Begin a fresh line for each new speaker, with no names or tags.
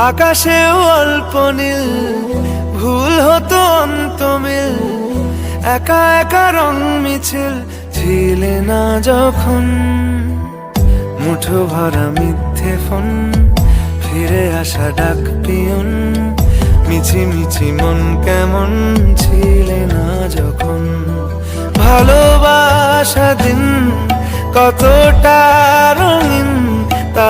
আকাশেও অল্প নীল, ভুল হতো অন্তমিল, একা একা রং মিছিল ছিলে না যখন। মুঠো ভরা মিথ্যে ফোন, ফিরে আসা ডাক পিয়ন, মিছি মিছি মন কেমন ছিলে না যখন। ভালোবাসা দিন কতটা রঙিন তা